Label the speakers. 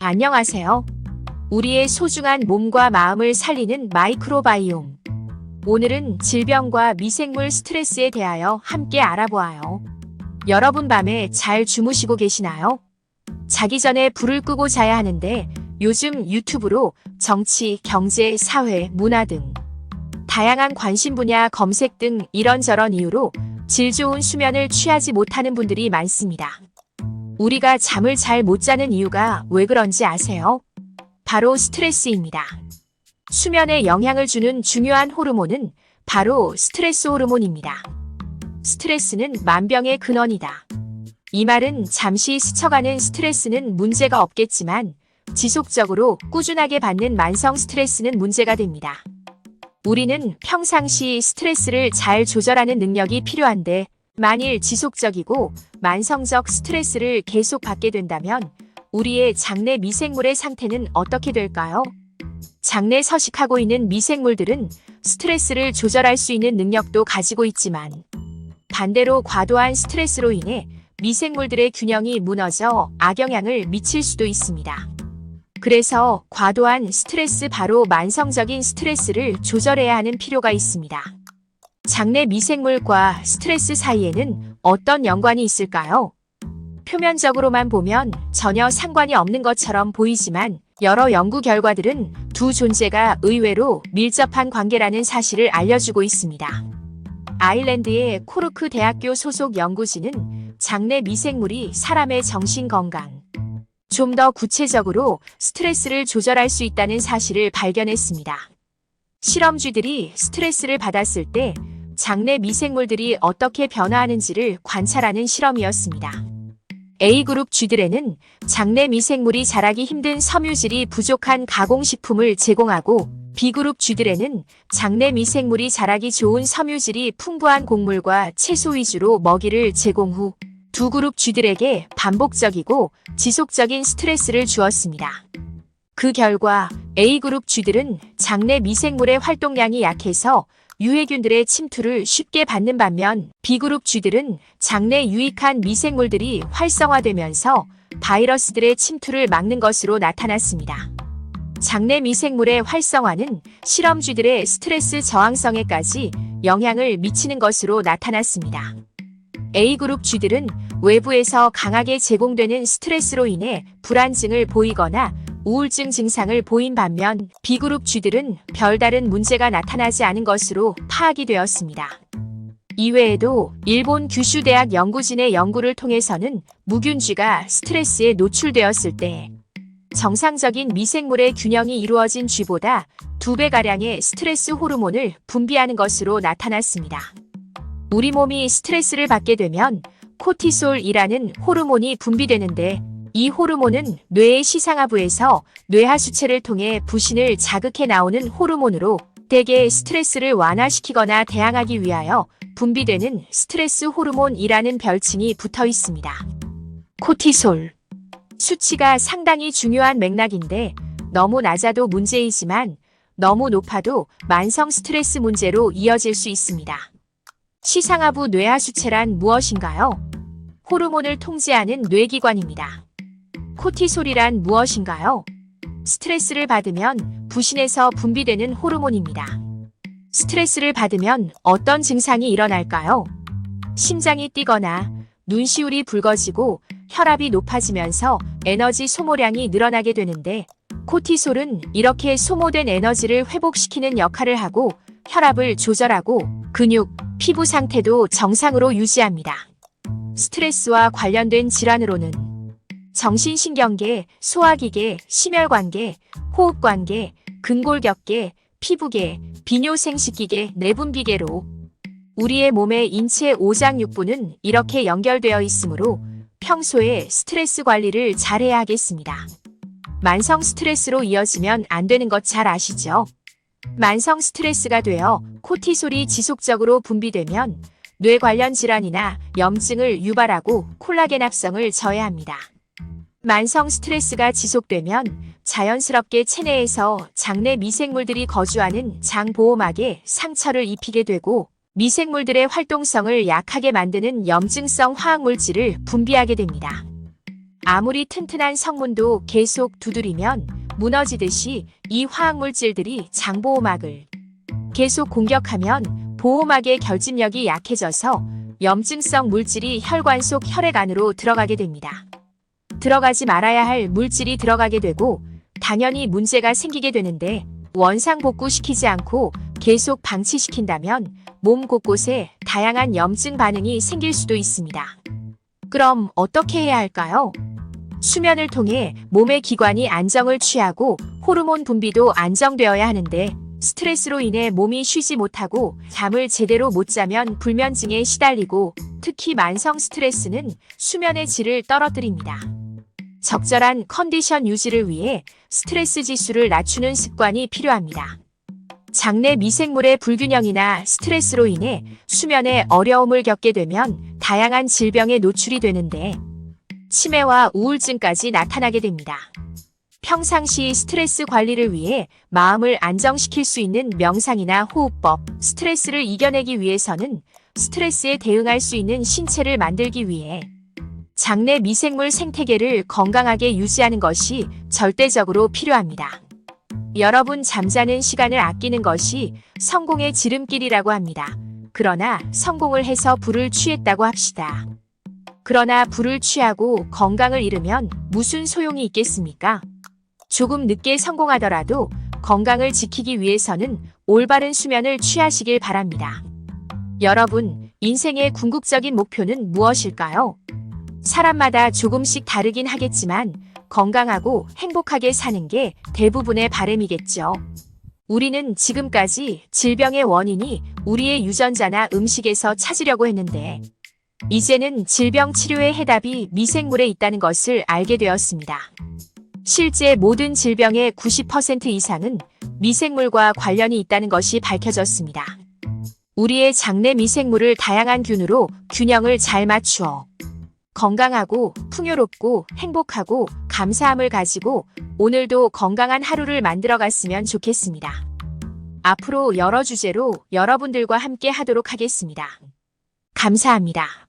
Speaker 1: 안녕하세요. 우리의 소중한 몸과 마음을 살리는 마이크로바이옴. 오늘은 질병과 미생물 스트레스에 대하여 함께 알아보아요. 여러분 밤에 잘 주무시고 계시나요? 자기 전에 불을 끄고 자야 하는데 요즘 유튜브로 정치, 경제, 사회, 문화 등 다양한 관심 분야 검색 등 이런저런 이유로 질 좋은 수면을 취하지 못하는 분들이 많습니다. 우리가 잠을 잘 못 자는 이유가 왜 그런지 아세요? 바로 스트레스입니다. 수면에 영향을 주는 중요한 호르몬은 바로 스트레스 호르몬입니다. 스트레스는 만병의 근원이다. 이 말은 잠시 스쳐가는 스트레스는 문제가 없겠지만 지속적으로 꾸준하게 받는 만성 스트레스는 문제가 됩니다. 우리는 평상시 스트레스를 잘 조절하는 능력이 필요한데 만일 지속적이고 만성적 스트레스를 계속 받게 된다면 우리의 장내 미생물의 상태는 어떻게 될까요? 장내 서식하고 있는 미생물들은 스트레스를 조절할 수 있는 능력도 가지고 있지만 반대로 과도한 스트레스로 인해 미생물들의 균형이 무너져 악영향을 미칠 수도 있습니다. 그래서 과도한 스트레스 바로 만성적인 스트레스를 조절해야 하는 필요가 있습니다. 장내 미생물과 스트레스 사이에는 어떤 연관이 있을까요? 표면적으로만 보면 전혀 상관이 없는 것처럼 보이지만 여러 연구 결과들은 두 존재가 의외로 밀접한 관계라는 사실을 알려주고 있습니다. 아일랜드의 코르크 대학교 소속 연구진은 장내 미생물이 사람의 정신 건강, 좀 더 구체적으로 스트레스를 조절할 수 있다는 사실을 발견했습니다. 실험쥐들이 스트레스를 받았을 때 장내 미생물들이 어떻게 변화하는지를 관찰하는 실험이었습니다. A그룹 쥐들에는 장내 미생물이 자라기 힘든 섬유질이 부족한 가공식품을 제공하고 B그룹 쥐들에는 장내 미생물이 자라기 좋은 섬유질이 풍부한 곡물과 채소 위주로 먹이를 제공 후 두 그룹 쥐들에게 반복적이고 지속적인 스트레스를 주었습니다. 그 결과 A그룹 쥐들은 장내 미생물의 활동량이 약해서 유해균들의 침투를 쉽게 받는 반면 B그룹 쥐들은 장내 유익한 미생물들이 활성화되면서 바이러스들의 침투를 막는 것으로 나타났습니다. 장내 미생물의 활성화는 실험쥐들의 스트레스 저항성에까지 영향을 미치는 것으로 나타났습니다. A그룹 쥐들은 외부에서 강하게 제공되는 스트레스로 인해 불안증을 보이거나 우울증 증상을 보인 반면 B그룹 쥐들은 별다른 문제가 나타나지 않은 것으로 파악이 되었습니다. 이외에도 일본 규슈 대학 연구진의 연구를 통해서는 무균쥐가 스트레스에 노출되었을 때 정상적인 미생물의 균형이 이루어진 쥐보다 2배가량의 스트레스 호르몬을 분비하는 것으로 나타났습니다. 우리 몸이 스트레스를 받게 되면 코티솔이라는 호르몬이 분비되는데 이 호르몬은 뇌의 시상하부에서 뇌하수체를 통해 부신을 자극해 나오는 호르몬으로 대개 스트레스를 완화시키거나 대항하기 위하여 분비되는 스트레스 호르몬이라는 별칭이 붙어 있습니다. 코티솔 수치가 상당히 중요한 맥락인데 너무 낮아도 문제이지만 너무 높아도 만성 스트레스 문제로 이어질 수 있습니다. 시상하부 뇌하수체란 무엇인가요? 호르몬을 통제하는 뇌기관입니다. 코티솔이란 무엇인가요? 스트레스를 받으면 부신에서 분비되는 호르몬입니다. 스트레스를 받으면 어떤 증상이 일어날까요? 심장이 뛰거나 눈시울이 붉어지고 혈압이 높아지면서 에너지 소모량이 늘어나게 되는데 코티솔은 이렇게 소모된 에너지를 회복시키는 역할을 하고 혈압을 조절하고 근육, 피부 상태도 정상으로 유지합니다. 스트레스와 관련된 질환으로는 정신신경계, 소화기계, 심혈관계, 호흡관계, 근골격계, 피부계, 비뇨생식기계, 내분비계로 우리의 몸의 인체 5장 6부는 이렇게 연결되어 있으므로 평소에 스트레스 관리를 잘해야 하겠습니다. 만성 스트레스로 이어지면 안 되는 것 잘 아시죠? 만성 스트레스가 되어 코티솔이 지속적으로 분비되면 뇌 관련 질환이나 염증을 유발하고 콜라겐 합성을 저해합니다. 만성 스트레스가 지속되면 자연스럽게 체내에서 장내 미생물들이 거주하는 장 보호막에 상처를 입히게 되고 미생물들의 활동성을 약하게 만드는 염증성 화학물질을 분비하게 됩니다. 아무리 튼튼한 성문도 계속 두드리면 무너지듯이 이 화학물질들이 장보호막을 계속 공격하면 보호막의 결집력이 약해져서 염증성 물질이 혈관 속 혈액 안으로 들어가게 됩니다. 들어가지 말아야 할 물질이 들어가게 되고 당연히 문제가 생기게 되는데 원상복구시키지 않고 계속 방치시킨다면 몸 곳곳에 다양한 염증 반응이 생길 수도 있습니다. 그럼 어떻게 해야 할까요? 수면을 통해 몸의 기관이 안정을 취하고 호르몬 분비도 안정되어야 하는데 스트레스로 인해 몸이 쉬지 못하고 잠을 제대로 못 자면 불면증에 시달리고 특히 만성 스트레스는 수면의 질을 떨어뜨립니다. 적절한 컨디션 유지를 위해 스트레스 지수를 낮추는 습관이 필요합니다. 장내 미생물의 불균형이나 스트레스로 인해 수면에 어려움을 겪게 되면 다양한 질병에 노출이 되는데 치매와 우울증까지 나타나게 됩니다. 평상시 스트레스 관리를 위해 마음을 안정시킬 수 있는 명상이나 호흡법, 스트레스를 이겨내기 위해서는 스트레스에 대응할 수 있는 신체를 만들기 위해 장내 미생물 생태계를 건강하게 유지하는 것이 절대적으로 필요합니다. 여러분 잠자는 시간을 아끼는 것이 성공의 지름길이라고 합니다. 그러나 성공을 해서 부를 취했다고 합시다. 그러나 부를 취하고 건강을 잃으면 무슨 소용이 있겠습니까? 조금 늦게 성공하더라도 건강을 지키기 위해서는 올바른 수면을 취하시길 바랍니다. 여러분, 인생의 궁극적인 목표는 무엇일까요? 사람마다 조금씩 다르긴 하겠지만 건강하고 행복하게 사는 게 대부분의 바람이겠죠. 우리는 지금까지 질병의 원인이 우리의 유전자나 음식에서 찾으려고 했는데 이제는 질병 치료의 해답이 미생물에 있다는 것을 알게 되었습니다. 실제 모든 질병의 90% 이상은 미생물과 관련이 있다는 것이 밝혀졌습니다. 우리의 장내 미생물을 다양한 균으로 균형을 잘 맞추어 건강하고 풍요롭고 행복하고 감사함을 가지고 오늘도 건강한 하루를 만들어갔으면 좋겠습니다. 앞으로 여러 주제로 여러분들과 함께 하도록 하겠습니다. 감사합니다.